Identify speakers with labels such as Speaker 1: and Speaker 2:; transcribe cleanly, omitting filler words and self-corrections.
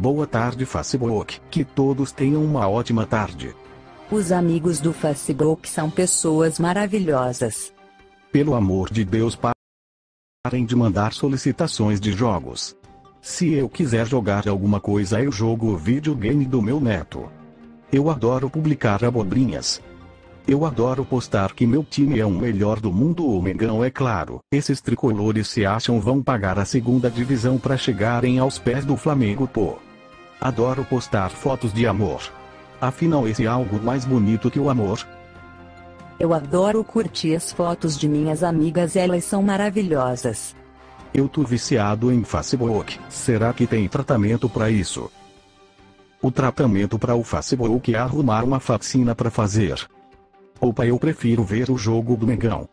Speaker 1: Boa tarde, Facebook. Que todos tenham uma ótima tarde.
Speaker 2: Os amigos do Facebook são pessoas maravilhosas.
Speaker 1: Pelo amor de Deus, parem de mandar solicitações de jogos. Se eu quiser jogar alguma coisa, eu jogo o videogame do meu neto. Eu adoro publicar abobrinhas. Eu adoro postar que meu time é o melhor do mundo. O Mengão, é claro. Esses tricolores se acham vão pagar a segunda divisão para chegarem aos pés do Flamengo, pô. Adoro postar fotos de amor. Afinal, esse é algo mais bonito que o amor.
Speaker 2: Eu adoro curtir as fotos de minhas amigas, elas são maravilhosas.
Speaker 1: Eu tô viciado em Facebook. Será que tem tratamento para isso? O tratamento para o Facebook é arrumar uma vacina para fazer. Opa, eu prefiro ver o jogo do Mengão.